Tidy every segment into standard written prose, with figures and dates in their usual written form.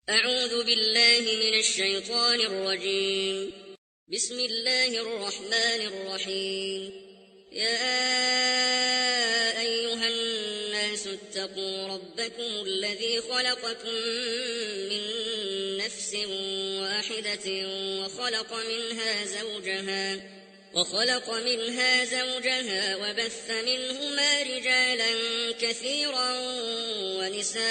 أعوذ بالله من الشيطان الرجيم. بسم الله الرحمن الرحيم. يا أيها الناس اتقوا ربكم الذي خلقكم من نفس واحدة وخلق منها زوجها وبث منهما رجالا كثيرا ونساء،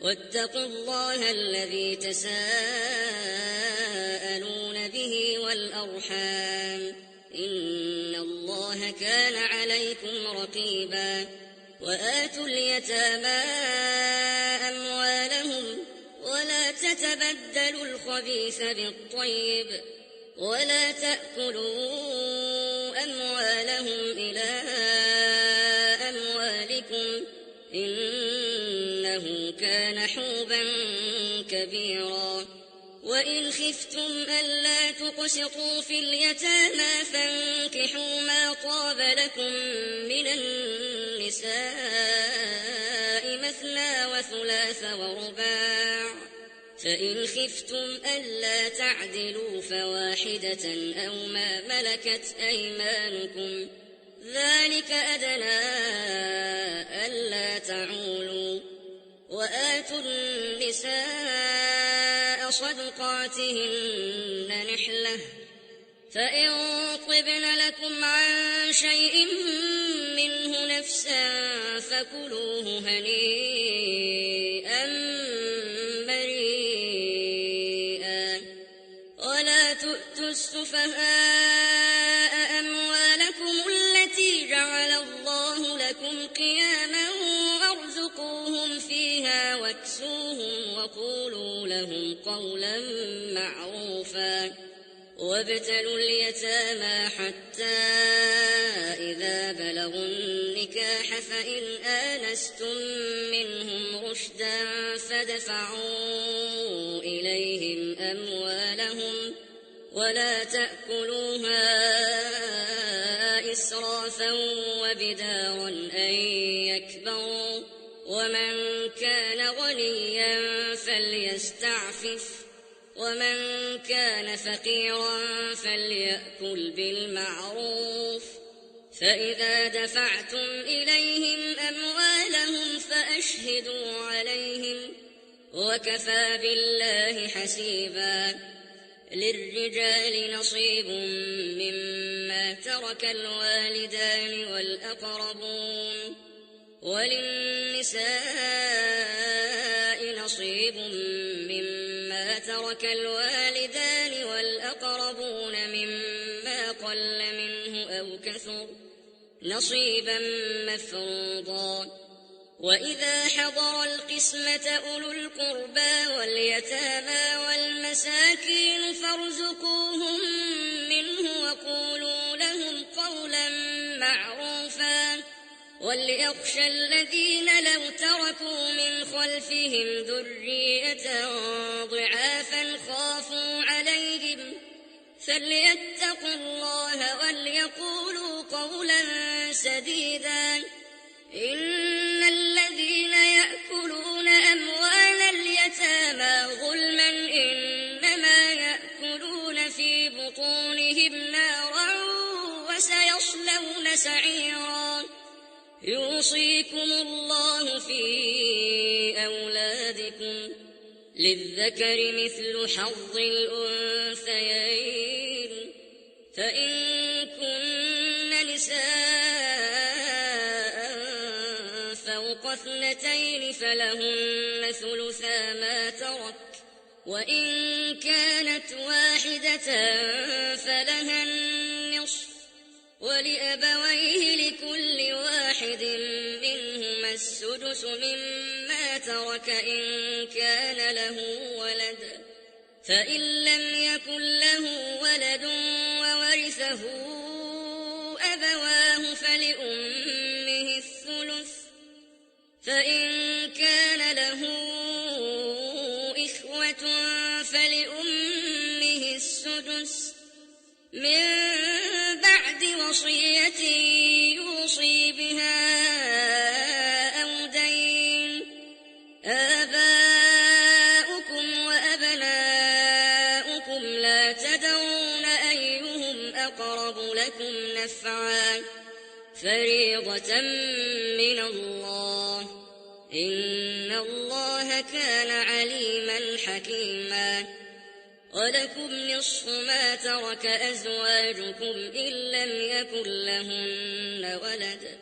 واتقوا الله الذي تساءلون به والأرحام، إن الله كان عليكم رقيبا. وآتوا اليتامى أموالهم ولا تتبدلوا الخبيث بالطيب ولا تأكلوا أموالهم إلى أموالكم، إنه كان حوبا كبيرا. وإن خفتم ألا تقسطوا في اليتامى فانكحوا ما طاب لكم من النساء مثنى وثلاث ورباع، فإن خفتم ألا تعدلوا فواحدة أو ما ملكت أيمانكم، ذلك أدنى ألا تعولوا. وآتوا النساء صدقاتهن نحلة، فإن طبن لكم عن شيء منه نفسا فكلوه هنيئا مريئا. ولا تؤتوا السفهاء أموالكم التي جعل الله لكم قياما وارزقوهم فيها واكسوهم وقولوا لهم قولا معروفا. وابتلوا اليتامى حتى إذا بلغوا النكاح فإن آنستم منهم رشدا فادفعوا إليهم أموالهم ولا تأكلوها إسرافا وبدارا أن يكبروا، ومن كان غنيا فليستعفف ومن كان فقيرا فليأكل بالمعروف. فإذا دفعتم إليهم أموالهم فأشهدوا عليهم، وكفى بالله حسيبا. للرجال نصيب مما ترك الوالدان والأقربون، وللنساء نصيب مما ترك الوالدان والأقربون مما قل منه أو كثر، نصيبا مفروضا. وإذا حضر القسمة أولو القربى واليتامى والمساكين فارزقوهم منه وقولوا لهم قولا معروفا. وليخشى الذين لو تركوا من خلفهم ذرية ضعافا خافوا عليهم فليتقوا الله وليقولوا قولا سديدا. إن الذين يأكلون أموال اليتامى ظلما إنما يأكلون في بطونهم نارا وسيصلون سعيرا. يوصيكم الله في أولادكم، للذكر مثل حظ الأنثيين، فإن كن نساء فوق اثنتين فلهن ثلثا ما ترك، وإن كانت واحدة فلها النصف، ولأبويه لكل واحد منهما السدس مما ترك إن كان له ولد، فإن لم يكن له ولد وورثه أبواه فلأمه الثلث، فإن كان له إخوة فلأمه السدس من بعد وصية يوصي بها أو دين. آباؤكم وأبناؤكم لا تدرون أيهم أقرب لكم نفعا فريضة من الله إن الله كان عليما حكيما ولكم نصف ما ترك أزواجكم إن لم يكن لهن ولد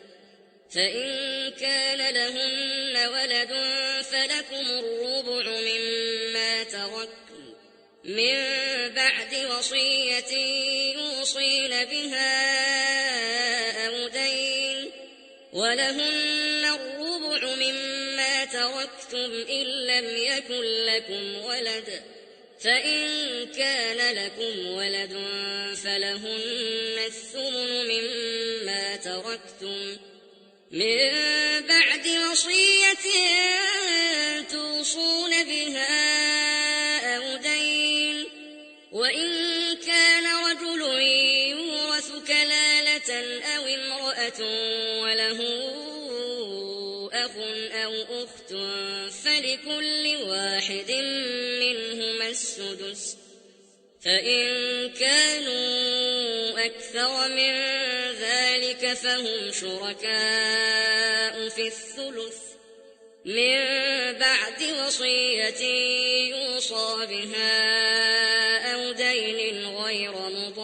فإن كان لهن ولد فلكم الربع مما تركتم من بعد وصية يوصين بها أو دين ولهن الربع مما تركتم إن لم يكن لكم ولد فإن كان لكم ولد فلهن الثمن مما تركتم من بعد وصية توصون بها أو دين وإن كان رجل يورث كلالة أو امرأة وله أخ أو أخت فلكل واحد منهما السدس فإن كانوا أكثر من ذلك فهم شركاء في الثلث من بعد وصية يوصى بها أو دين غير مضار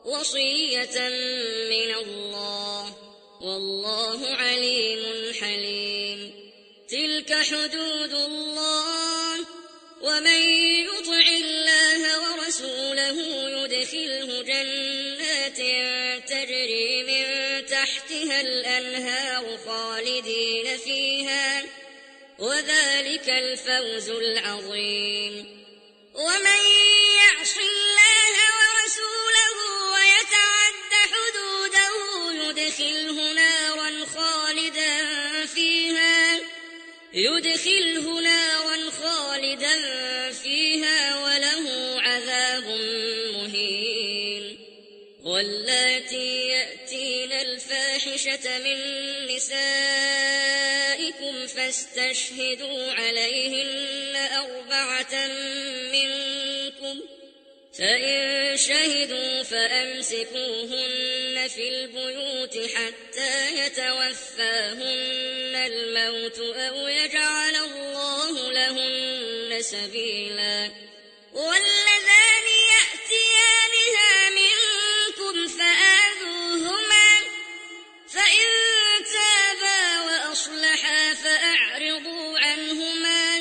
وصية من الله والله عليم حليم تلك حدود الله ومن يطع الله ورسوله يدخله جنات تجري من تحتها الأنهار خالدين فيها وذلك الفوز العظيم ومن يعص الله ورسوله ويتعد حدوده يدخله نارا خالدا فيها وله عذاب مهين واللاتي يأتين الفاحشة من نسائكم فاستشهدوا عليهن 4 منكم فإن شهدوا فأمسكوهن في البيوت حتى يتوفاهن الموت أو يجعل الله لهن سبيلا واللذان يأتيانها منكم فآذوهما فإن تابا وأصلحا فأعرضوا عنهما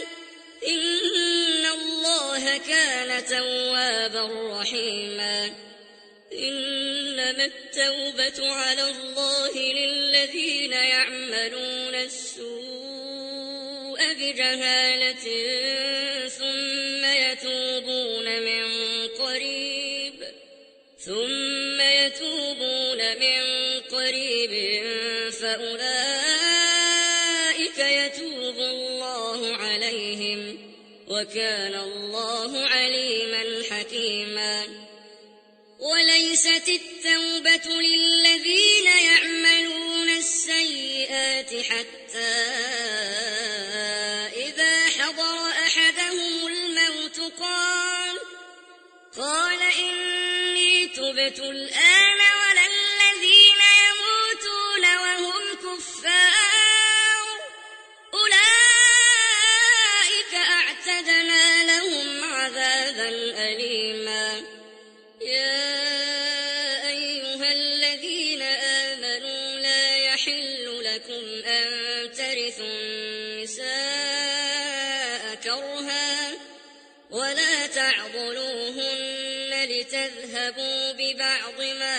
إن الله كان توابا رحيما إنما التوبة على الله للذين يعملون السوء بجهالة ثم يتوبون من قريب فأولئك يتوب الله عليهم وكان الله عليما حكيما وليست التوبة للذين يعملون السيئات حتى إذا حضر أحدهم الموت قال إني تبت الآن ولا الذين يموتون وهم كفار أولئك أعتدنا لهم عذابا أليما يا أيها الذين آمنوا لا يحل لكم أن ترثوا النساء كرها ولا تعضلوهن لتذهبوا ببعض ما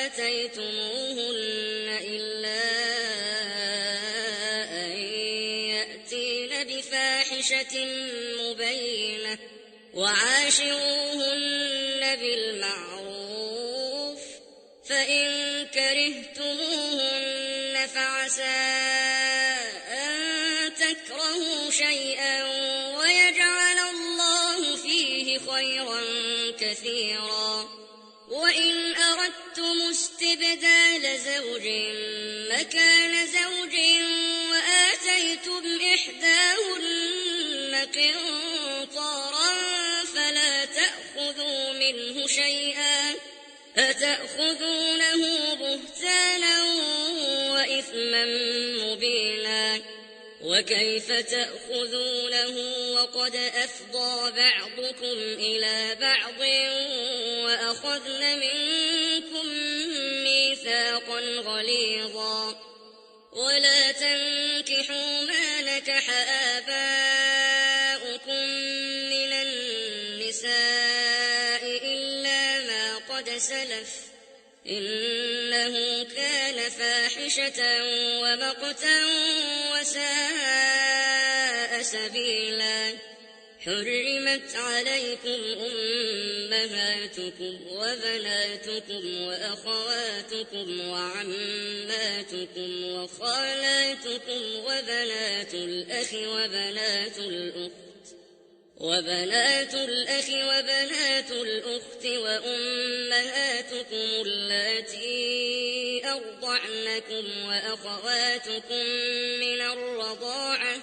آتيتموهن إلا أن يأتين بفاحشة مبينة وعاشروهن بالمعروف فإن كرهتموهن فعسى أن تكرهوا شيئا ويجعل الله فيه خيرا كثيرا وإن أردتم استبدال زوج مكان زوج وآتيتم إحداهن قنطارا فلا تأخذوا منه شيئا أتأخذونه بهتانا وإثما مبينا وكيف تأخذونه وقد أفضى بعضكم إلى بعض وأخذن منكم ميثاقا غليظا ولا تنكحوا ما نكح آباؤكم من النساء إلا ما قد سلف إنه كان فاحشة ومقتا وساء سبيلا حرمت عليكم أمهاتكم وبناتكم وأخواتكم وعماتكم وخالاتكم وبنات الأخ وبنات الأخت وأمهاتكم اللاتي أرضعنكم وأخواتكم من الرضاعة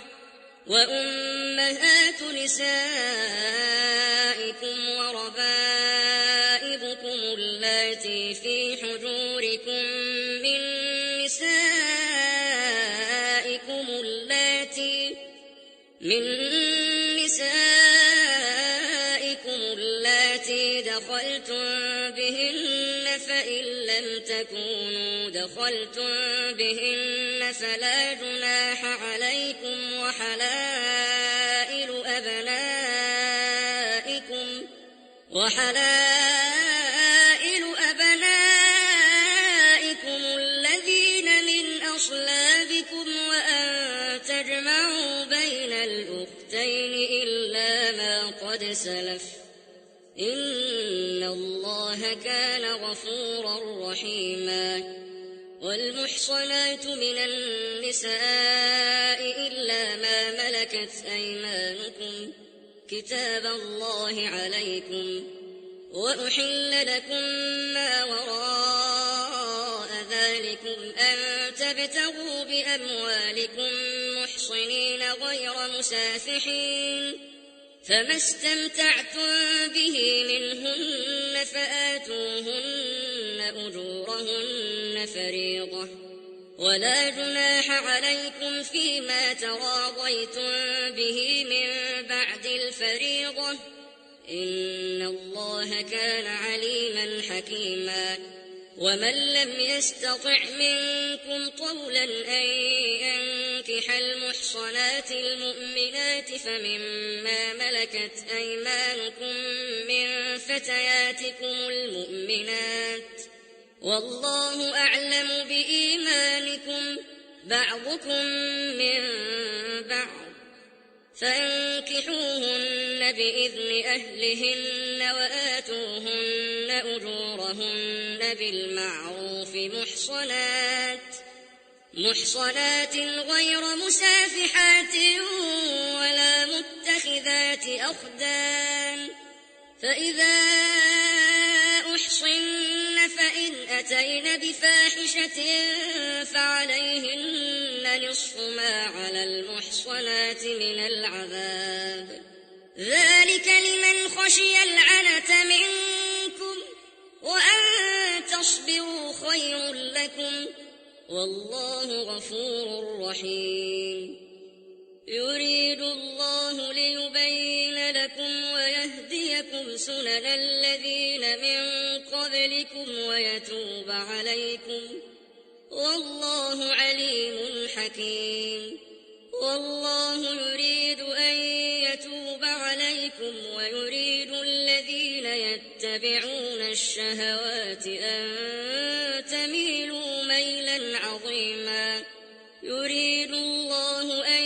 وأمهات نسائكم وربائبكم اللاتي في حجوركم من نسائكم اللاتي دخلتم بهن فإن لم تكونوا دخلتم بهن فلا جناح عليكم وحلائل أبنائكم الذين من أصلابكم وأن تجمعوا بين الأختين إلا ما قد سلف إن الله كان غفورا رحيما والمحصنات من النساء إلا ما ملكت أيمانكم كتاب الله عليكم وأحل لكم ما وراء ذلكم أن تبتغوا بأموالكم محصنين غير مسافحين فما استمتعتم به منهن فآتوهن أجورهن فريضة ولا جناح عليكم فيما تراضيتم به من بعد الفريضة إن الله كان عليما حكيما ومن لم يستطع منكم طولا أن ينكح المحصنات المؤمنات فمما ملكت أيمانكم من فتياتكم المؤمنات والله أعلم بإيمانكم بعضكم من بعض فانكحوهن بإذن أهلهن وآتوهن أجورهن بالمعروف محصنات غير مسافحات ولا متخذات أخدان فإذا أحصن فإن أتين بفاحشة فعليهن نصف ما على المحصنات من العذاب ذلك لمن خشي العنة منكم وأن تصبروا خير لكم والله غفور رحيم يريد الله ليبين لكم ويهديكم سنن الذين من قبلكم ويتوب عليكم والله عليم حكيم والله يريد أن يتوب عليكم ويريد الذين يتبعون الشهوات أن تميلوا ميلا عظيما يريد الله أن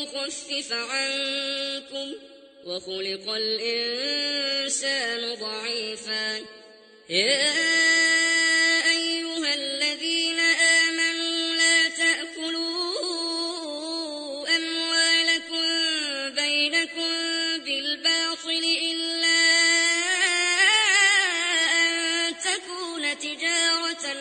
يخفف عنكم وخلق الإنسان ضعيفا يا أيها الذين آمنوا لا تأكلوا أموالكم بينكم بالباطل إلا أن تكون تجارة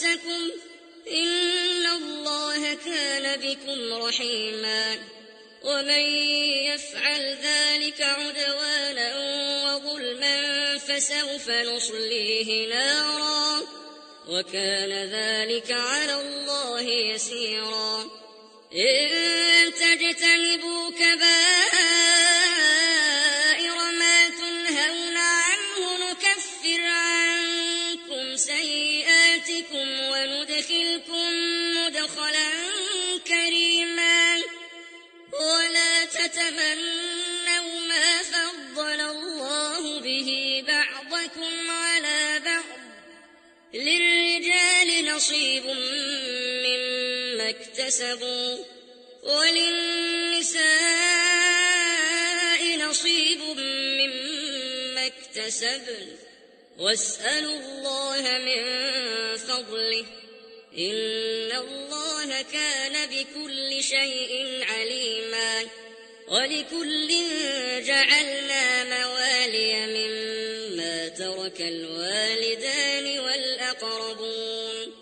أنفسكم إن الله كان بكم رحيما ومن يفعل ذلك عدوانا وظلما فسوف نصليه نارا وكان ذلك على الله يسيرا إن تجتنبوا كبائر ما تنهون عنه نكفر عنكم سيئاتكم وندخلكم مدخلا كريما ولا تتمنوا ما فضل الله به بعضكم على بعض للرجال نصيب مما اكتسبوا وللنساء نصيب مما اكتسبن واسألوا الله من فضله إن الله كان بكل شيء عليما ولكل جعلنا موالي مما ترك الوالدان والأقربون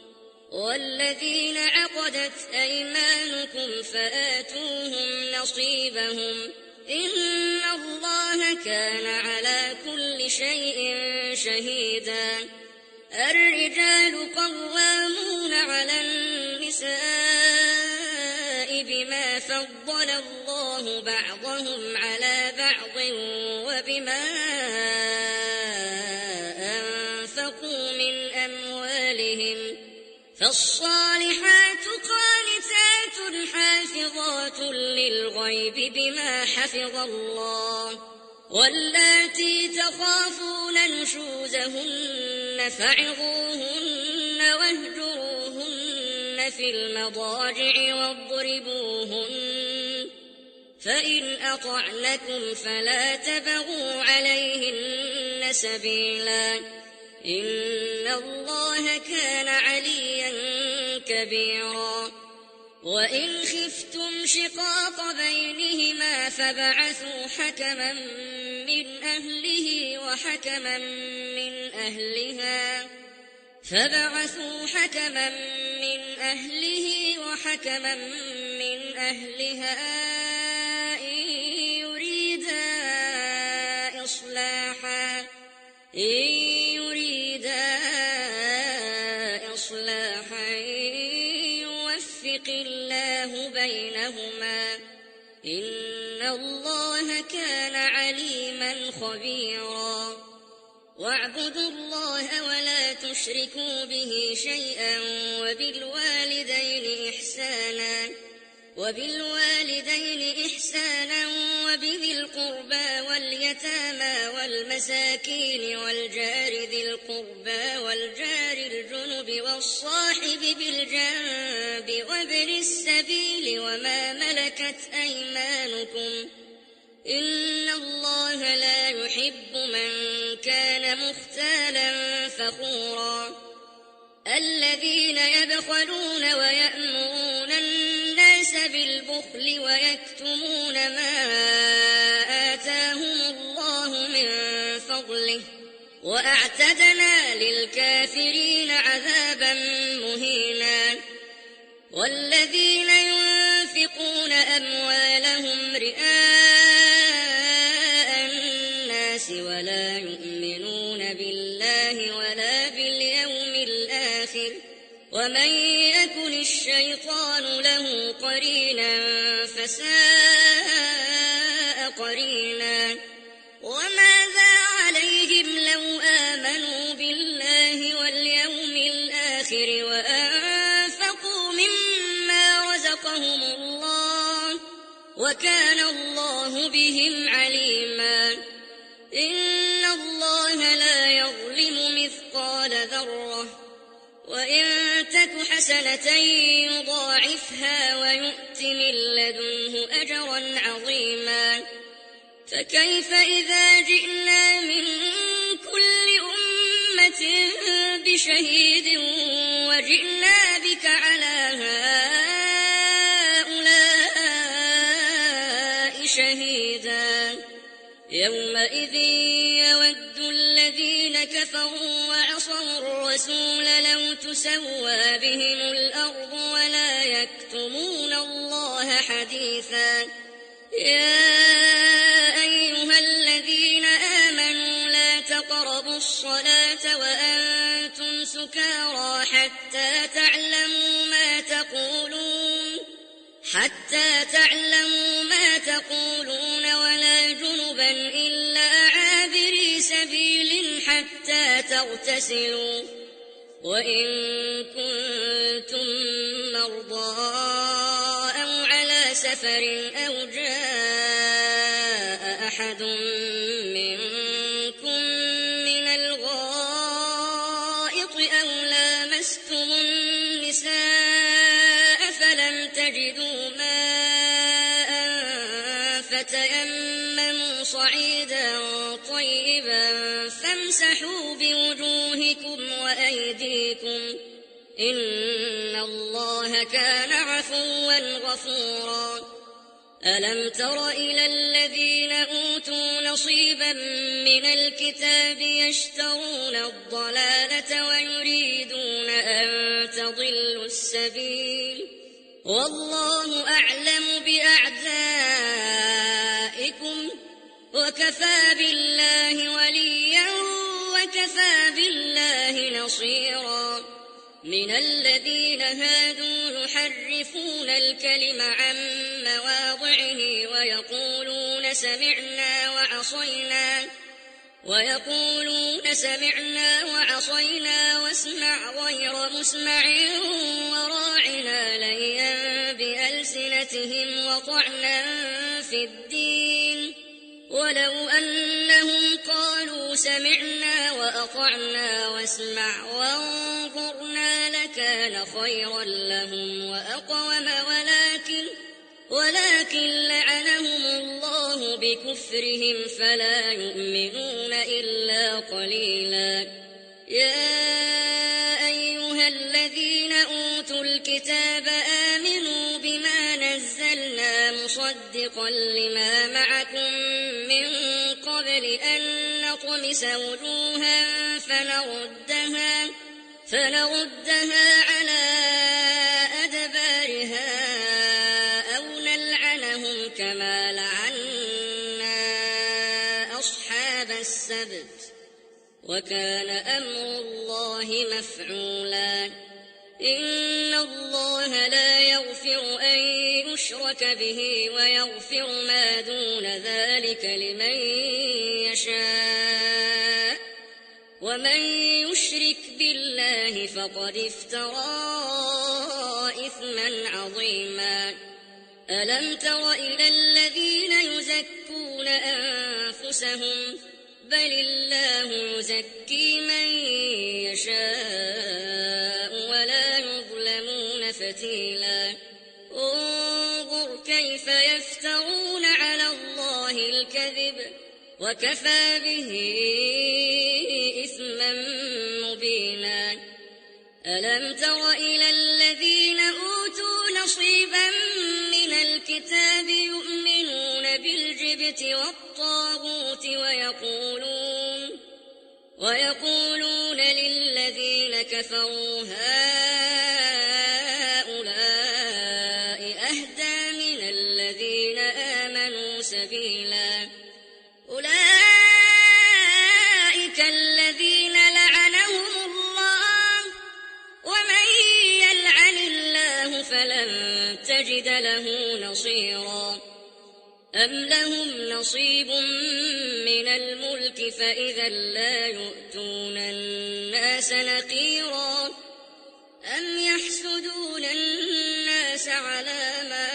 والذين عقدت أيمانكم فآتوهم نصيبهم إن الله كان على كل شيء شهيدا الرجال قوامون على النساء بما فضل الله بعضهم على بعض وبما أنفقوا من أموالهم فالصالحات قانتات حافظات للغيب بما حفظ الله واللاتي تخافون نشوزهن فعظوهن واهجروهن في المضاجع واضربوهن فإن أطعنكم فلا تبغوا عليهن سبيلا إن الله كان عليا كبيرا وإن خفتم شقاق بينهما فابعثوا حكما من أهله وحكما من أهلها إن يريدا إصلاحا يوفق الله بينهما إن الله كان عليما خبيرا واعبدوا الله ولا تشركوا به شيئا وبالوالدين إحسانا وبذي القربى واليتامى والمساكين والجار ذي القربى والجار الجنب والصاحب بالجنب وابن السبيل وما ملكت أيمانكم إن الله لا يحب من كان مختالا فخورا الذين يبخلون ويأمرون الناس بالبخل ويكتمون ما آتاهم الله من فضله وأعتدنا للكافرين عذابا مهينا والذين ينفقون أموالهم رئاء الناس ولا يؤمنون بالله ولا باليوم الآخر ومن يكن الشيطان له قرينا فساء قرينا وماذا عليهم لو آمنوا بالله واليوم الآخر وأنفقوا مما رزقهم الله وكان الله بهم عليما إن الله لا يظلم مثقال ذرة وإن تك حسنة يضاعفها ويؤت من لدنه أجرا عظيما فكيف إذا جئنا من كل أمة بشهيد وجئنا بك على هؤلاء شهيدا يومئذ يود الذين كفروا وعصوا الرسول لو تسوى بهم الأرض ولا يكتمون الله حديثا يا أيها الذين آمنوا لا تقربوا الصلاة وأنتم سكارى حتى تعلموا ما تقولون ولا جنبا إلا عابري سبيل حتى تغتسلوا وإن كنتم مرضى أو على سفر أو جاء أحد منكم من الغائط أو لامستم النساء فلم تجدوا ماء فتيمموا صعيدا طيبا فامسحوا بوجوهكم وأيديكم إن الله كان عفوا غفورا ألم تر إلى الذين أوتوا نصيبا من الكتاب يشترون الضلالة ويريدون أن تضلوا السبيل والله أعلم بأعدائكم وكفى بالله وليا وكفى بالله نصيرا من الذين هادوا يحرفون الكلم عن مواضعه ويقولون سمعنا وعصينا واسمع غير مسمع وراعنا ليا بألسنتهم وطعنا في الدين ولو أنهم قالوا سمعنا وأطعنا واسمع وانظرنا لكان خيرا لهم وأقوم ولكن لعنهم الله بكفرهم فلا يؤمنون إلا قليلا يا أيها الذين أوتوا الكتاب آمنوا بما نزلنا مصدقا لما معكم من قبل أن نطمس وجوها فنردها على أدبارها أو نلعنهم كما لعنا أصحاب السبت وكان أمر الله مفعولا إن الله لا يغفر أن يشرك به ويغفر ما دون ذلك لمن يشاء ومن يشرك بالله فقد افترى إثما عظيما ألم تر إلى الذين يزكون أنفسهم بل الله يزكي من يشاء ولا يظلمون فتيلا انظر كيف يفترون على الله الكذب وكفى به إثما مبينا ألم تر إلى الذين أوتوا نصيبا من الكتاب يؤمنون بالجبت والطاغوت ويقولون للذين كفروا هؤلاء أهدى من الذين آمنوا سبيلا أولئك الذين لعنهم الله ومن يلعن الله فلن تجد له نصيرا أم لهم نصيب من الملك فإذا لا يؤتون الناس نقيرا أم يحسدون الناس على ما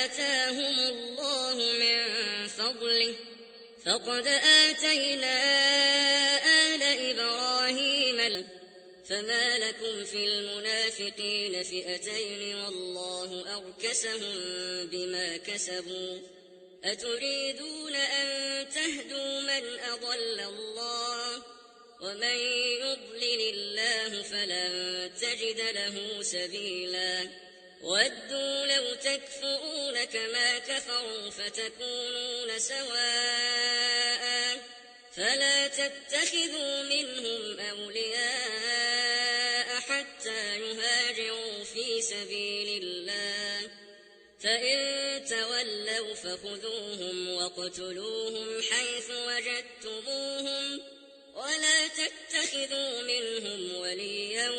آتاهم الله من فضله فقد آتينا آل إبراهيم فما لكم في المنافقين فئتين والله أركسهم بما كسبوا أتريدون أن تهدوا من أضل الله ومن يضلل الله فلن تجد له سبيلا ودوا لو تكفرون كما كفروا فتكونون سواء فلا ولا تتخذوا منهم أولياء حتى يهاجروا في سبيل الله فإن تولوا فخذوهم واقتلوهم حيث وجدتموهم ولا تتخذوا منهم وليا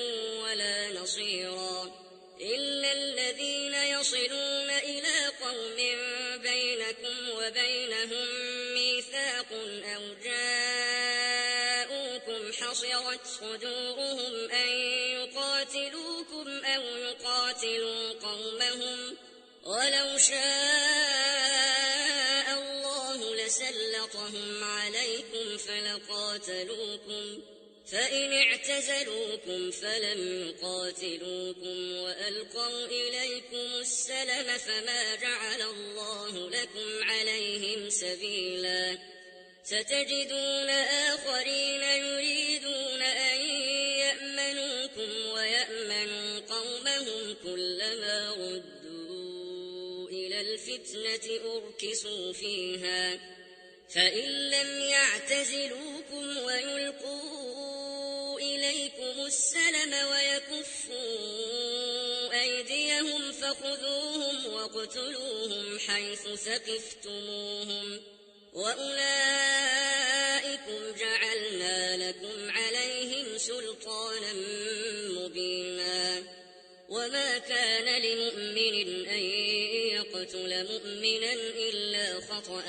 ولا نصيرا إلا الذين يصلون إلى قوم بينكم وبينهم ميثاق أو جاءوكم حصرت صدورهم أن يقاتلوكم أو يقاتلوا قومهم ولو شاء الله لسلطهم عليكم فلقاتلوكم فإن اعتزلوكم فلم يقاتلوكم وألقوا إليكم السلم فما جعل الله لكم عليهم سبيلا ستجدون آخرين يريدون أن يأمنوكم ويأمنوا قومهم كلما ردوا إلى الفتنة أركسوا فيها فإن لم يعتزلوكم ويلقوا إليكم السلم ويكفوا أيديهم فخذوهم واقتلوهم حيث ثقفتموهم وأولئكم جعلنا لكم عليهم سلطانا مبينا وما كان لمؤمن أن يقتل مؤمنا إلا خطأ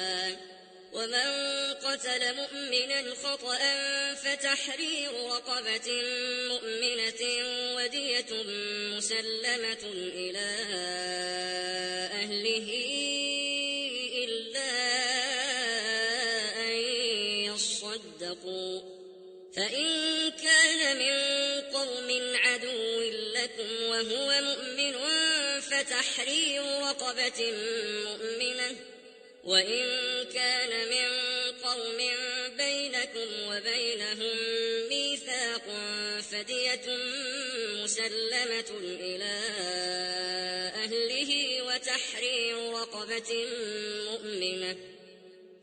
ومن قتل مؤمنا خطأ فتحرير رقبة مؤمنة ودية مسلمة إلى أهله إلا أن يصدقوا فإن كان من قوم عدو لكم وهو مؤمن فتحرير رقبة مؤمنة وإن كان من قوم بينكم وبينهم ميثاق فدية مسلمة إلى أهله وتحرير رقبة مؤمنة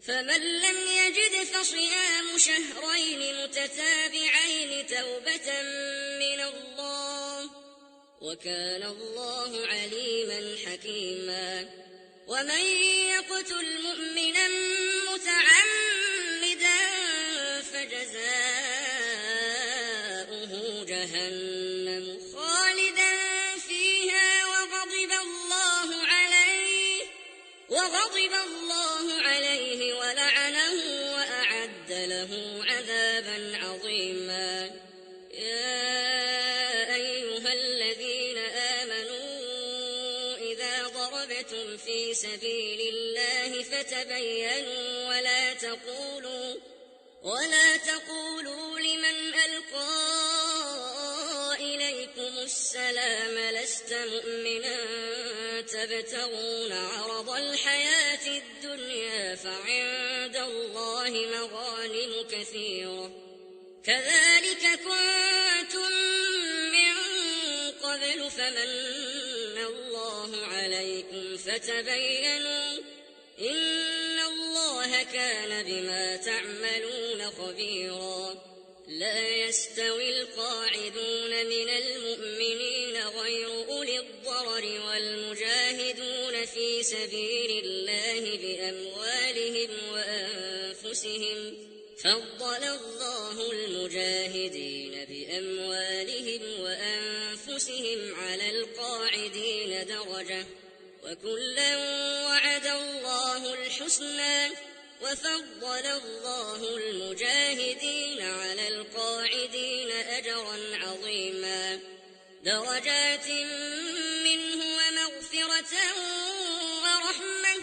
فمن لم يجد فصيام شهرين متتابعين توبة من الله وكان الله عليما حكيما ومن يقتل مؤمنا متعمدا فجزاؤه جهنم خالدا فيها وغضب الله عليه ولعنه وأعد له عذابا عظيما يا أيها الذين آمنوا إذا ضربتم في سبيل الله فتبينوا ولا تقولوا لمن ألقى إليكم السلام لست مؤمنا تبتغون عرض الحياة الدنيا فعند الله مغانم كثيرة كذلك كنتم من قبل فمن الله عليكم فتبينوا إن الله كان بما تعملون خبيرا لا يستوي القاعدون من المؤمنين غير أولي الضرر والمجاهدون في سبيل الله بأموالهم وأنفسهم فضل الله المجاهدين بأموالهم وأنفسهم على القاعدين درجة وكلا وعد الله الحسنى وفضل الله المجاهدين على القاعدين أجرا عظيما درجات منه ومغفرة ورحمة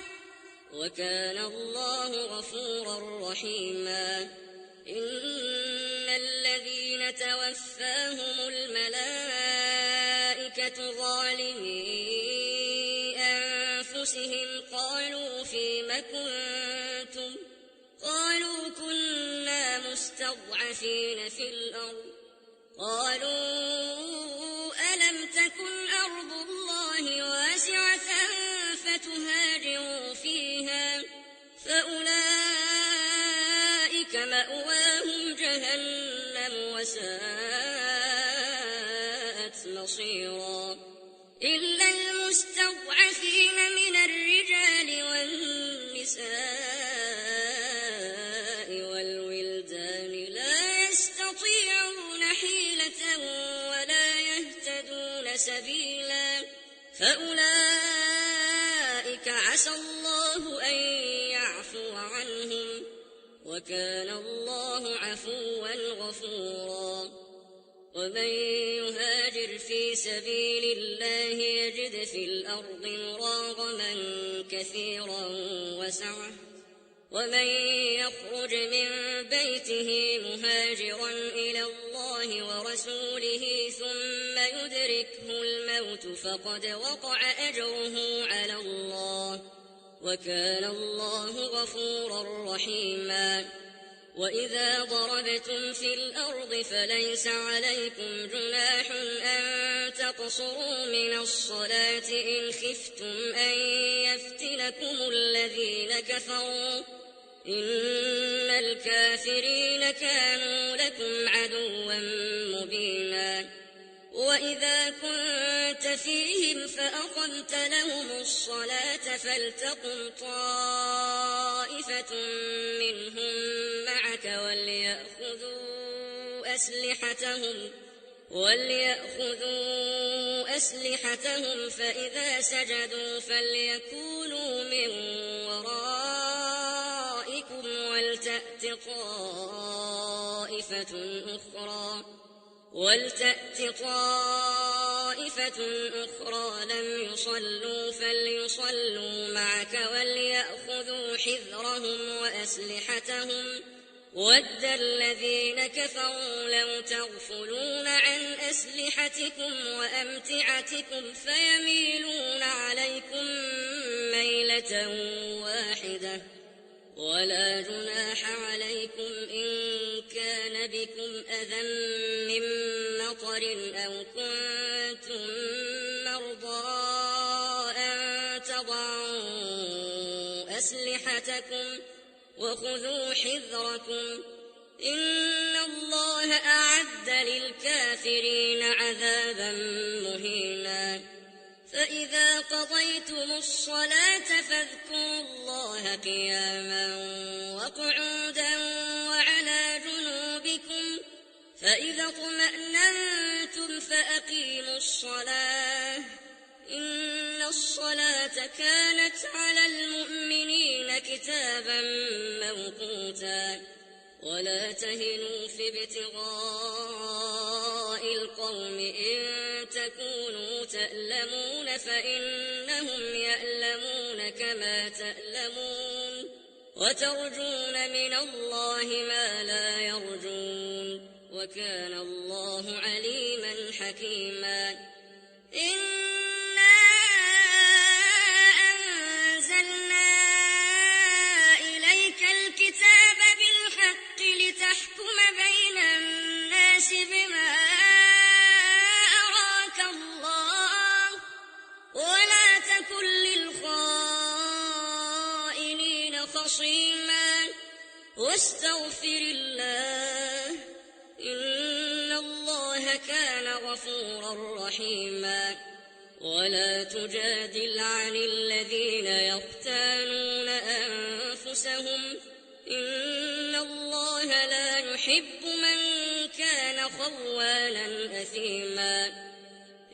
وكان الله غفورا رحيما إن الذين توفاهم الملائكة ظالمي أنفسهم قالوا فيم كنتم قالوا كنا مستضعفين في الأرض قالوا ألم تكن أرض الله واسعة فتهاجروا فيها فأولئك أولئك مأواهم جهنم وساءت مصيرا إلا المستضعفين من الرجال والنساء والولدان لا يستطيعون حيلة ولا يهتدون سبيلا فأولئك عسى الله أن يعفو عنهم وكان الله عفوا غفورا ومن يهاجر في سبيل الله يجد في الأرض مراغما كثيرا وسعة ومن يخرج من بيته مهاجرا إلى الله ورسوله ثم يدركه الموت فقد وقع أجره على الله وكان الله غفورا رحيما وإذا ضربتم في الأرض فليس عليكم جناح أن تقصروا من الصلاة إن خفتم أن يفتنكم الذين كفروا إن الكافرين كانوا لكم عدوا مبينا وإذا كنت فيهم فأقمت لهم الصلاة فلتقم طائفة منهم معك وليأخذوا أسلحتهم فإذا سجدوا فليكونوا من ورائكم ولتأت طائفة أخرى لم يصلوا فليصلوا معك وليأخذوا حذرهم وأسلحتهم ود الذين كفروا لو تغفلون عن أسلحتكم وأمتعتكم فيميلون عليكم ميلة واحدة ولا جناح عليكم إن كان بكم أذى من مطر أو كنتم مرضى أن تضعوا أسلحتكم وخذوا حذركم إن الله أعد للكافرين عذابا مهينا فإذا قضيتم الصلاة فاذكروا الله قياما وقعودا وعلى جنوبكم فإذا اطمأننتم فأقيموا الصلاة إن الصلاة كانت على المؤمنين كتابا موقوتا ولا تهنوا في ابتغاء القوم إن تكونوا تألمون فإنهم يألمون كما تألمون وترجون من الله ما لا يرجون وكان الله عليما حكيما إنا أنزلنا إليك الكتاب بالحق لتحكم بين الناس بما أراك الله ولا تكن للخائنين خصيما واستغفر الله إن الله كان غفورا رحيما ولا تجادل عن الذين يختانون أنفسهم إن الله لا يحب من كان خوانا أثيما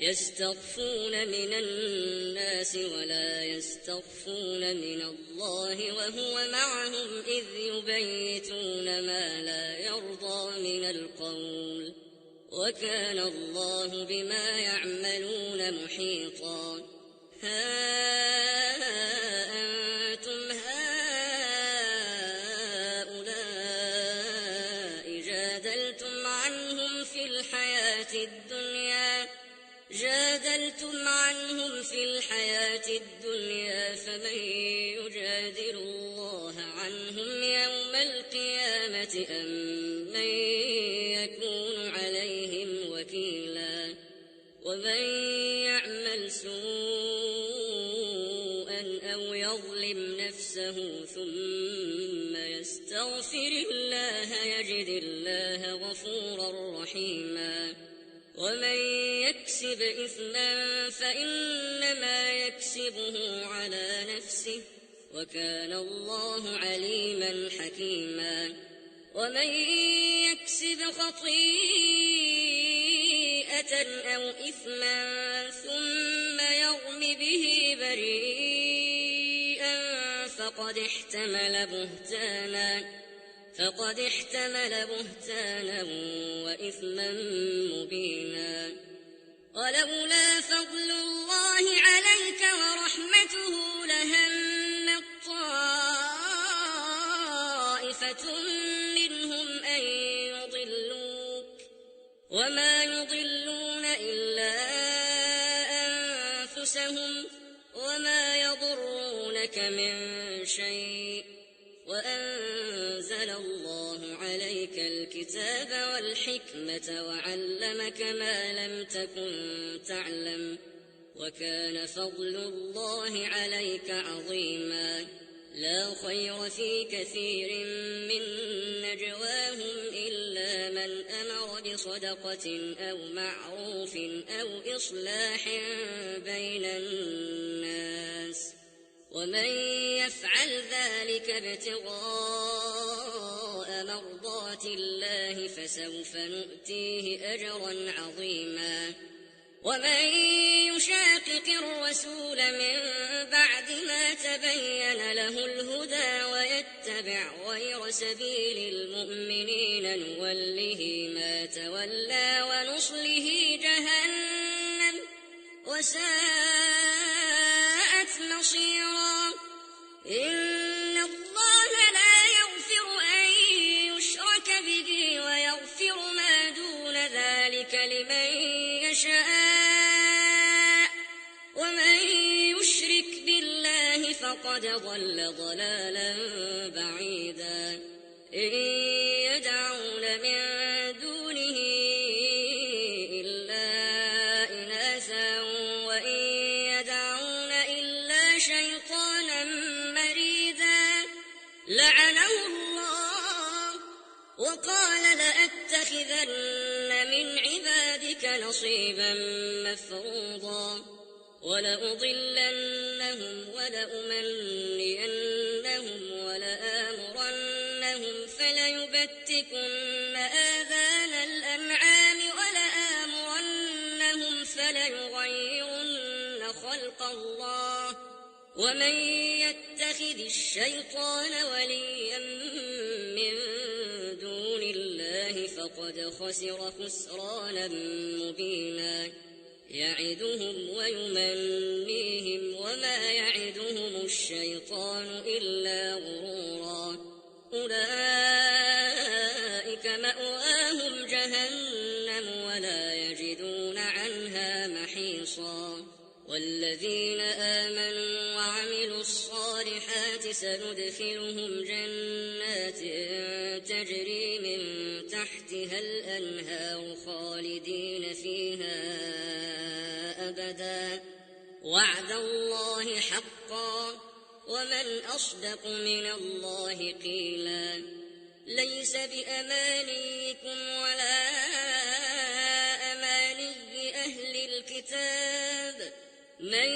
يستخفون من الناس ولا يستخفون من الله وهو معهم إذ يبيتون ما لا يرضى من القول وكان الله بما يعملون محيطا ها أنتم هؤلاء جادلتم عنهم في الحياة الدنيا فمن يجادل الله عنهم يوم القيامة أم من يكون عليهم وكيلا ومن يعمل سوءا أو يظلم نفسه ثم يستغفر الله الله يجد الله غفورا رحيما ومن يكسب إثما فإنما يكسبه على نفسه وكان الله عليما حكيما ومن يكسب خطيئة أو إثما ثم يرم به بريئا فقد احتمل بهتانا وإثما مبينا ولولا فضل الله عليك ورحمته لهم طائفة منهم أن يضلوك وما يضلون إلا أنفسهم وما يضرونك من شيء وأنزل الله عليك الكتاب والحكمة وعلمك ما لم تكن تعلم وكان فضل الله عليك عظيما لا خير في كثير من نجواهم إلا من أمر بصدقة أو معروف أو إصلاح بين الناس ومن يفعل ذلك ابتغاء مرضات الله فسوف نؤتيه أجرا عظيما ومن يشاقق الرسول من بعد ما تبين له الهدى ويتبع غير سبيل المؤمنين نوله ما تولى ونصله جهنم وساءت مصيرا إن الله لا يغفر أن يشرك به ويغفر ما دون ذلك لمن يشاء ومن يشرك بالله فقد ضل ضلالا بعيدا إن يدعون من دونه إلا إناثا وإن يدعون إلا شيطانا مريدا لعنه الله وقال لأتخذن من عبادك نصيبا مفروضا ولأضلنهم ولأمنينهم ولآمرنهم فليبتكن آذان الأنعام ولآمرنهم فليغيرن خلق الله ومن يتخذ الشيطان وليا من دون الله فقد خسر خسرانا مبينا يعدهم ويمنيهم وما يعدهم الشيطان إلا غرورا أولئك مأواهم جهنم ولا يجدون عنها محيصا والذين آمنوا وعملوا الصالحات سندخلهم جنات تجري من تحتها الأنهار خالدين فيها أبدا وعد الله حقا ومن أصدق من الله قيلا ليس بأمانيكم ولا أماني أهل الكتاب من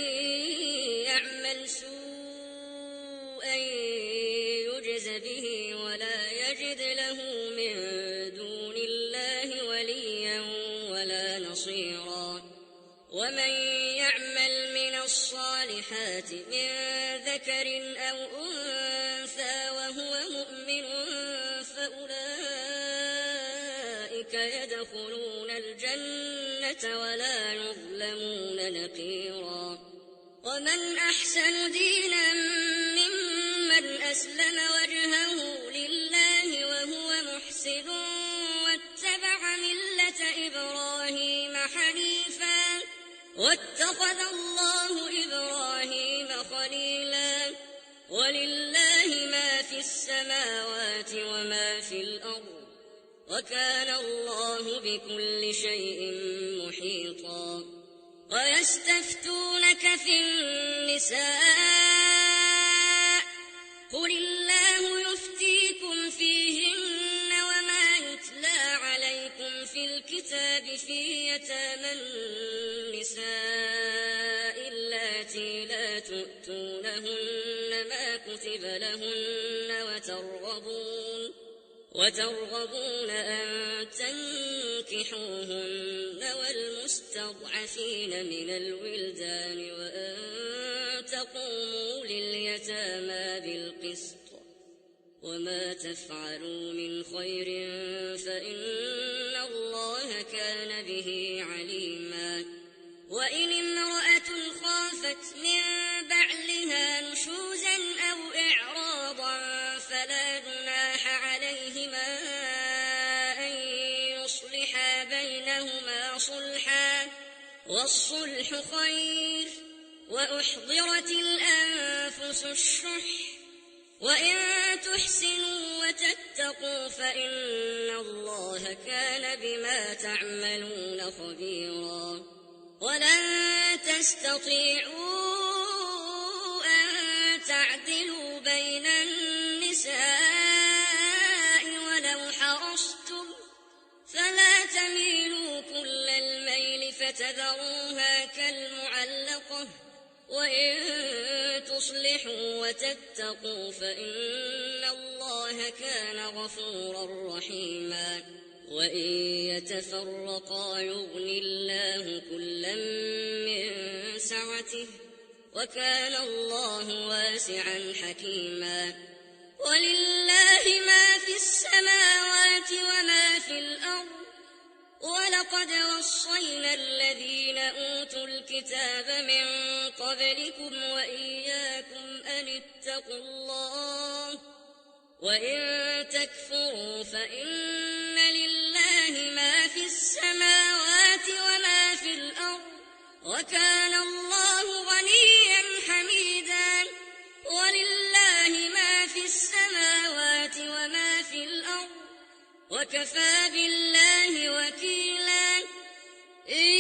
يعمل سوءا يجز به ولا يجد له من دون الله وليا ولا نصيرا ومن يعمل من الصالحات من ذكر أو أنثى وهو مؤمن فأولئك يدخلون الجنة ولا يظلمون نقيرا ومن أحسن دينا ممن أسلم وجهه لله وهو محسن واتبع ملة إبراهيم حنيفا واتخذ الله إبراهيم خليلا ولله ما في السماوات وما في الأرض وكان الله بكل شيء محيطا ويستفتونك في النساء قل الله يفتيكم فيهن يتامى النساء اللاتي لا تؤتونهن ما كتب لهن وترغبون أن تنكحوهن والمستضعفين من الولدان وأن تقوموا لليتامى بالقسط وما تفعلوا من خير فإن الله كان به عليما. وإن امرأة خافت من بعلها نشوزا أو إعراضا فلا جناح عليهما أن يصلحا بينهما صلحا والصلح خير. وأحضرت الأنفس الشح وإن تحسنوا وتتقوا فإن الله كان بما تعملون خبيرا. ولن تستطيعوا أن تعدلوا بين النساء ولو حرصتم فلا تميلوا كل الميل فتذروها كالمعلقة وإن تصلحوا وتتقوا فإن الله كان غفورا رحيما. وإن يتفرقا يغن الله كلا من سعته وكان الله واسعا حكيما. ولله ما في السماوات وما في الأرض ولقد وصينا الذين أوتوا الكتاب من قبلكم وإياكم أن اتقوا الله وإن تكفروا فإن لله ما في السماوات وما في الأرض وكان الله غنيا حميدا. ولله ما في السماوات وما في الأرض وكفى بالله وكيلا. إن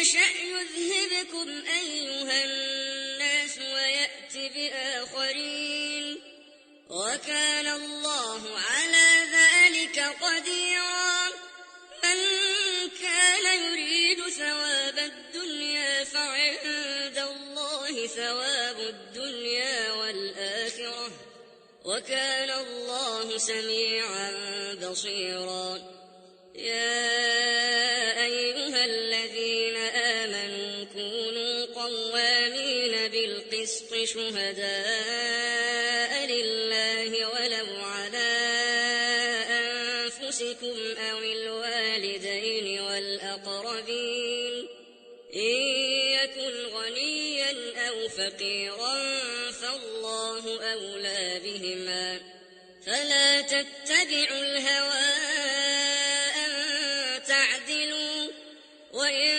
يشأ يذهبكم أيها الناس ويأت بآخرين وكان الله على ذلك قديرا. من كان يريد ثواب الدنيا فعند الله ثواب الدنيا والآخرة وكان الله سميعا بصيرا. يا أيها الذين آمنوا كونوا قوامين بالقسط شهداء لله ولو على أنفسكم أو الوالدين والأقربين إن يكن غنيا أو فقيرا فالله أولى بهما فلا تتبعوا الهوى أن تعدلوا وإن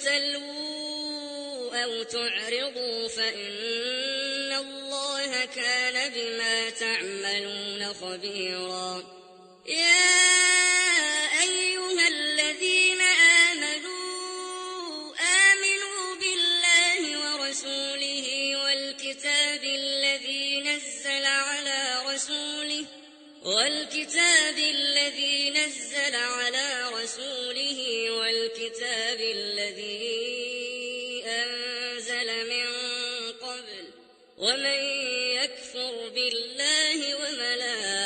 تلووا أو تعرضوا فإن الله كان بما تعملون خبيرا. يا أيها الذين آمنوا بالله ورسوله والكتاب الذي نزل على رسوله والكتاب الذي أنزل من قبل ومن يكفر بالله وملائكته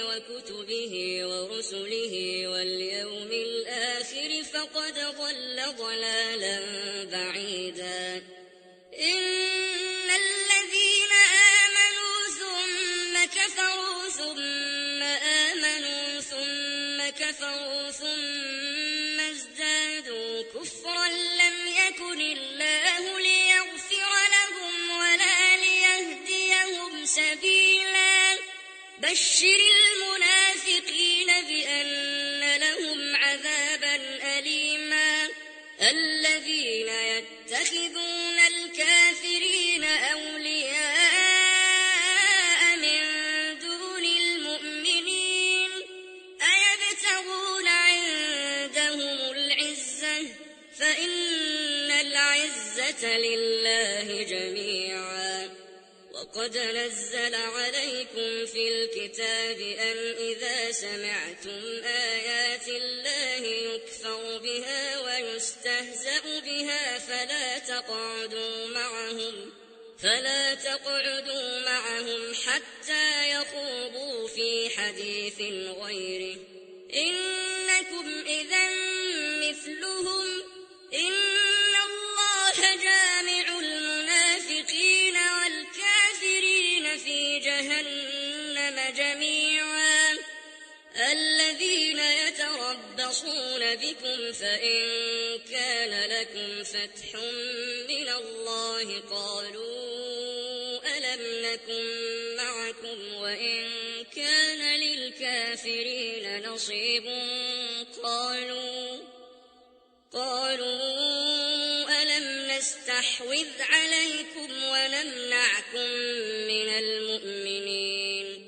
وكتبه ورسله واليوم الآخر فقد ضل ضلالا بعيدا. إن الذين آمنوا ثم كفروا ثم آمنوا ثم كفروا ثم ازدادوا كفرا لم يكن الله ليغفر لهم ولا ليهديهم سبيلا. بشر المنافقين بأن لهم عذابا أليما. الذين يتخذون الكافرين أولياء من دون المؤمنين أيبتغون عندهم العزة فإن العزة لله جميعا. وقد نزل عليكم في الكتاب أن إذا سمعتم آيات الله يكفر بها ويستهزأ بها فلا تقعدوا معهم حتى يخوضوا في حديث غيره إنكم إذا مثلهم إن الله جامع المنافقين والكافرين في جهنم جميعا الذين يتربصون بكم فإن كان لكم فتح من الله قالوا ألم نكن معكم وإن كان للكافرين نصيب قالوا ألم نستحوذ عليكم ونمنعكم من المؤمنين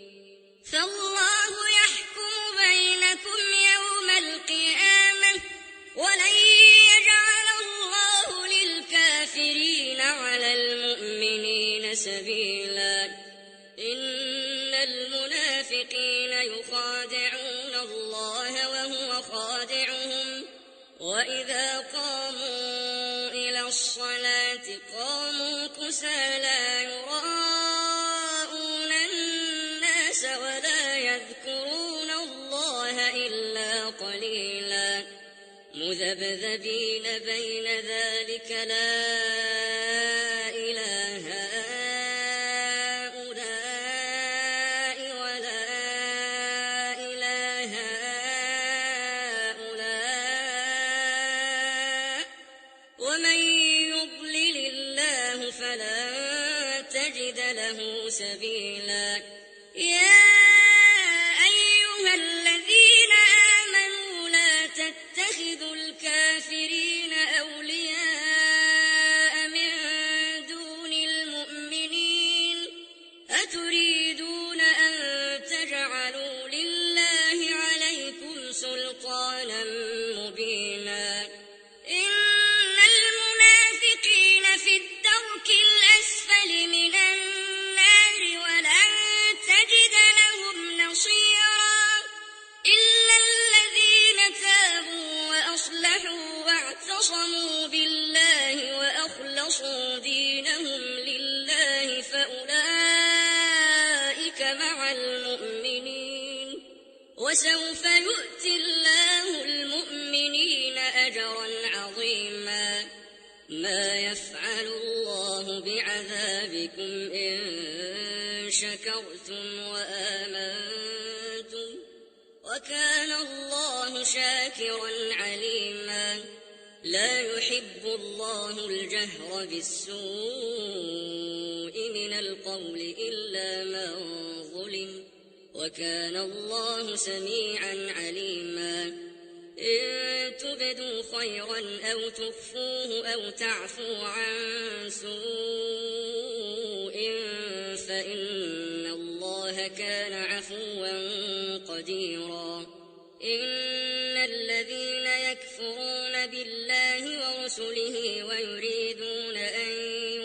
فالله يحكم بينكم يوم القيامة ولن يجعل الله للكافرين على المؤمنين سبيلا إن المنافقين يخادعون الله وهو خادعهم وإذا قاموا إلى الصلاة قاموا كسالى يراءون الناس ولا يذكرون الله إلا قليلا مذبذبين بين ذلك لا إله هؤلاء ولا إله هؤلاء ومن يضلل الله فلن تجد له سبيلا يا أيها الذين آمنوا لا تتخذوا الكافرين أولياء من دون المؤمنين أتريدون أن تجعلوا لله عليكم سلطانا مبينا إن المنافقين في الدرك الأسفل من النار ولن تجد لهم نصيرا إلا الذين تابوا وأصلحوا واعتصموا بالله وأخلصوا دينهم لله فأولئك مع المؤمنين وسوف يؤتي الله المؤمنين أجرا عظيما ما يفعل الله بعذابكم إن شكرتم وآمنتم وكان الله شاكرا عليما لا يحب الله الجهر بالسوء من القول إلا من ظلم وكان الله سميعا عليما إن تبدوا خيرا أو تخفوه أو تعفوا عن سوء فإن الله كان عفوا قديرا إن الذين يكفرون بالله ورسله ويريدون أن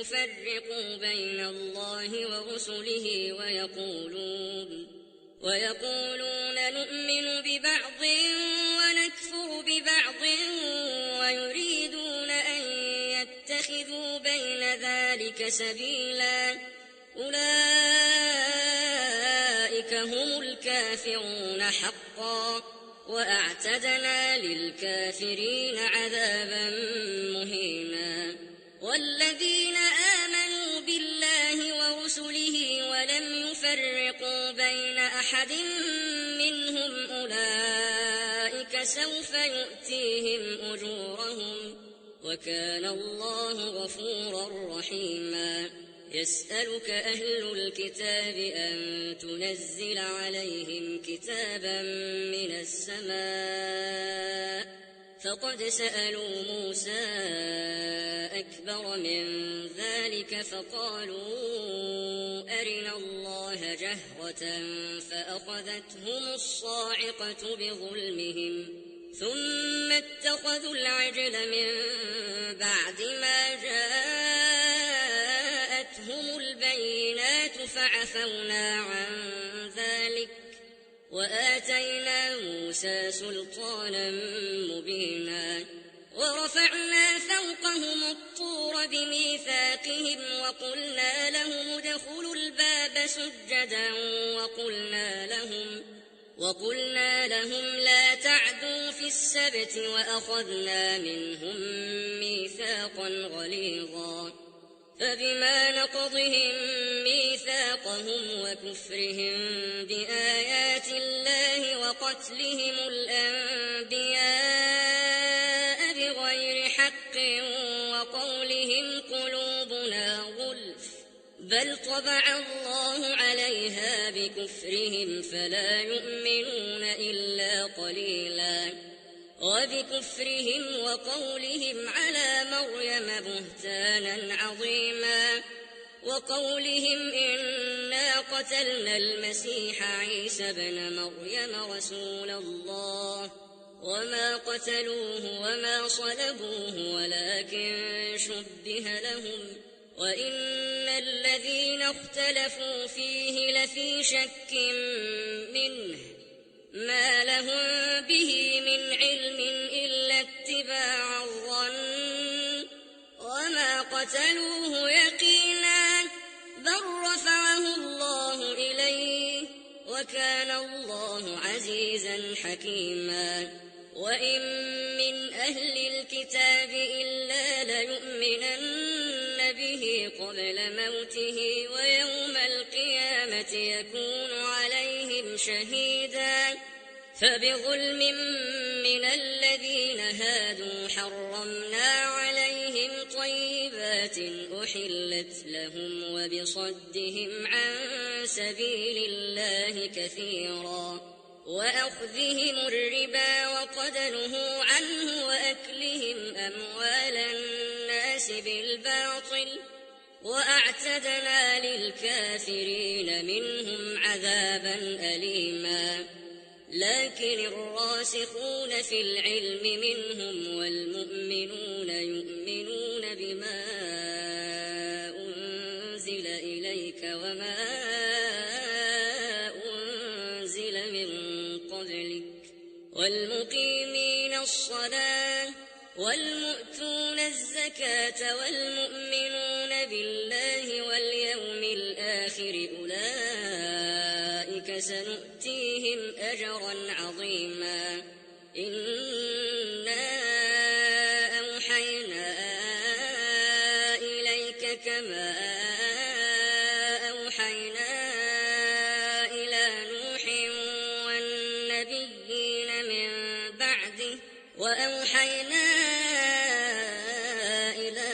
يفرقوا بين الله ورسله ويقولون نؤمن ببعض ونكفر ببعض ويريدون أن يتخذوا بين ذلك سبيلا أولئك هم الكافرون حقا وأعتدنا للكافرين عذابا مهينا والذين آمنوا بالله ورسله ولم يفرقوا بين أحد منهم أولئك سوف يؤتيهم أجورهم وكان الله غفورا رحيما يسألك أهل الكتاب أن تنزل عليهم كتابا من السماء فقد سألوا موسى أكبر من ذلك فقالوا أرنا الله جهرة فأخذتهم الصاعقة بظلمهم ثم اتخذوا العجل من بعد ما جاءتهم البينات عفونا عن ذلك وآتينا موسى سلطانا مبينا ورفعنا فوقهم الطور بميثاقهم وقلنا لهم ادخلوا الباب سجدا وقلنا لهم لا تعدوا في السبت وأخذنا منهم ميثاقا غليظا فبما نقضهم ميثاقهم وكفرهم بآيات الله وقتلهم الأنبياء بغير حق وقولهم قلوبنا غلف بل طبع الله عليها بكفرهم فلا يؤمنون إلا قليلا وبكفرهم وقولهم على مريم بهتانا عظيما وقولهم إنا قتلنا المسيح عيسى ابن مريم رسول الله وما قتلوه وما صلبوه ولكن شبه لهم وإن الذين اختلفوا فيه لفي شك منه ما لهم به من علم إلا اتباع الظن وما قتلوه يقينا بل رفعه الله إليه وكان الله عزيزا حكيما وإن من أهل الكتاب إلا ليؤمنن به قبل موته ويوم القيامة يكون عليهم شهيدا فبظلم من الذين هادوا حرمنا عليهم طيبات أحلت لهم وبصدهم عن سبيل الله كثيرا وأخذهم الربا وقد نهوا عنه وأكلهم أموال الناس بالباطل وأعتدنا للكافرين منهم عذابا أليما لكن الراسخون في العلم منهم والمؤمنون يؤمنون بما أنزل إليك وما أنزل من قبلك والمقيمين الصلاة والمؤتون الزكاة والمؤمنون بالله واليوم الآخر أولئك سنؤتيهم أجرا عظيما إنا أوحينا إليك كما أوحينا إلى نوح والنبيين من بعده وأوحينا إلى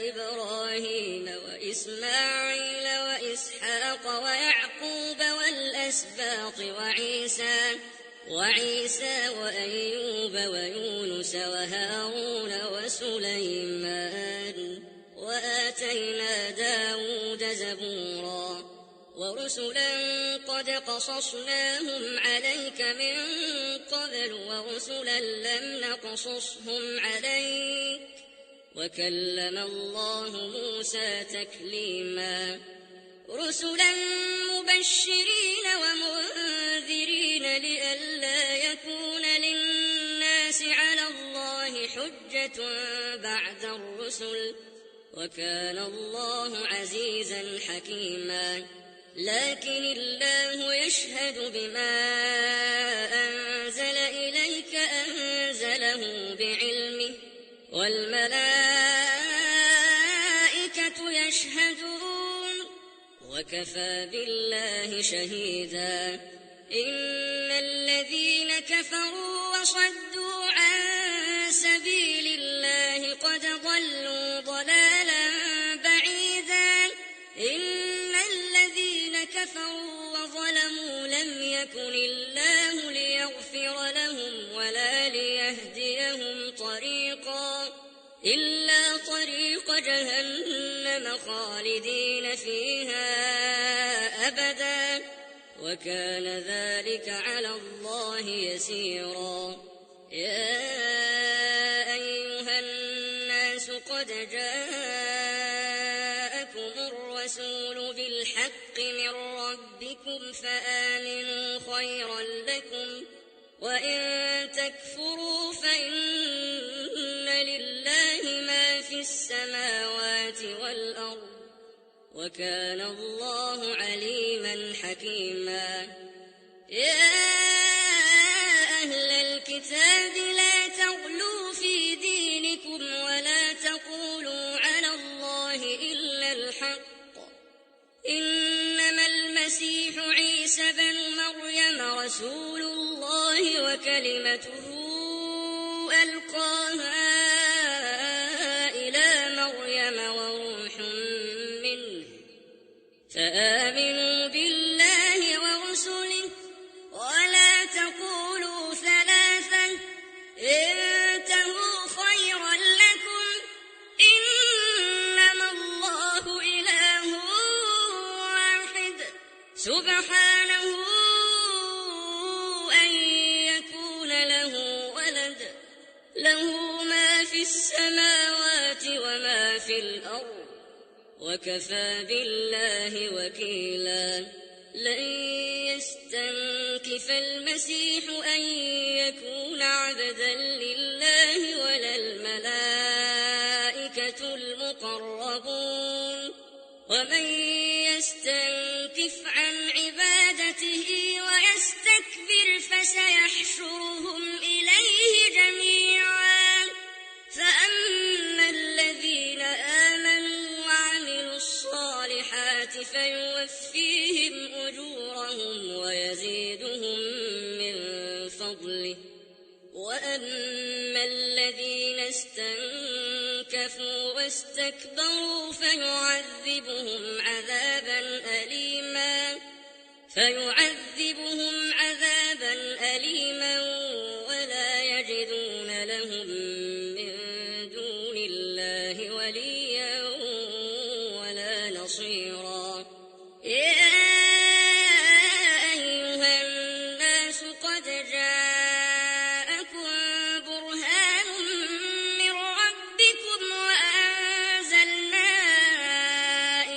إبراهيم وإسماعيل وإسحاق ويعقوب والأسباط وعيسى وأيوب ويونس وهارون وسليمان وآتينا داود زبورا ورسلا قد قصصناهم عليك من قبل ورسلا لم نقصصهم عليك وكلم الله موسى تكليما رسلا مبشرين ومنذرين لئلا يكون للناس على الله حجة بعد الرسل وكان الله عزيزا حكيما لكن الله يشهد بما أنزل إليك أنزله بعلمه والملائكة يشهدون وكفى بالله شهيدا إن الذين كفروا وصدوا عن سبيل الله قد ضلوا ضلالا بعيدا إن الذين كفروا وظلموا لم يكن الله ليغفر لهم ولا ليهديهم طريقا إلا طريق جهنم خالدين فيها أبدا وكان ذلك على الله يسيرا يا أيها الناس قد جاءكم الرسول بالله من ربكم فآمنوا خيرا لكم، وإن تكفروا فإن لله ما في السماوات والأرض، وكان الله عليما حكيما. يا أهل الكتاب لا تغلوا في دينكم ولا تقولوا على الله إلا الحق، إنما المسيح عيسى بن مريم رسول الله وكلمته ألقاها إلى مريم وروح منه، فآمنوا بالله ورسله ولا تقولوا ثلاثة، انتهوا خيرا لكم، إنما الله إله واحد سبحانه أن يكون له ولد، له ما في السماوات وما في الأرض، وكفى بالله وكيلا. لن يستنكف المسيح أن يكون عبدا لله ولا الملائكة المقربون، ومن يستنكف عن عبادته ويستكبر فسيحشرهم إليه جميعا. فأما الذين آمنوا وعملوا الصالحات فيوفيهم أجورهم ويزيدهم من فضله، وأما الذين استنكفوا واستكبروا فيعذبهم عذابا أليما ولا يجدون لهم من دون الله وليا ولا نصيرا. يا أيها الناس قد جاءكم برهان من ربكم وأنزلنا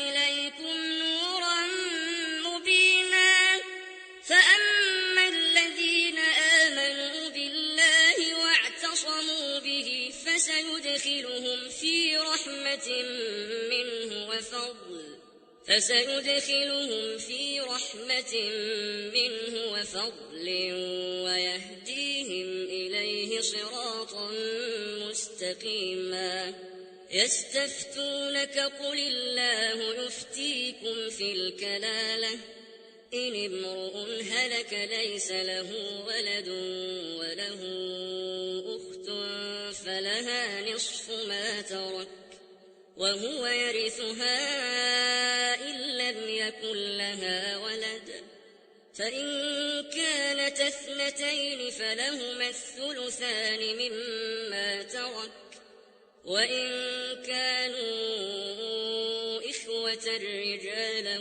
إليكم نورا مبينا. فأما الذين آمنوا بالله واعتصموا به فسيدخلهم في رحمة منه وفضل ويهديهم إليه صراطا مستقيما. يستفتونك قل الله يفتيكم في الكلالة، إن امرؤ هلك ليس له ولد وله أخت فلها نصف ما ترك وهو يرثها إن لم يكن لها ولد، فإن كانت اثنتين فلهما الثلثان مما ترك، وإن كانوا إخوة رجالا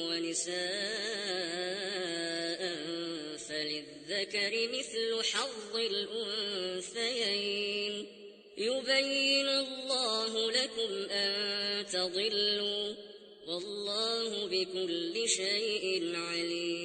ونساء فللذكر مثل حظ الأنثيين. يبين الله لكم أن تضلوا، والله بكل شيء عليم.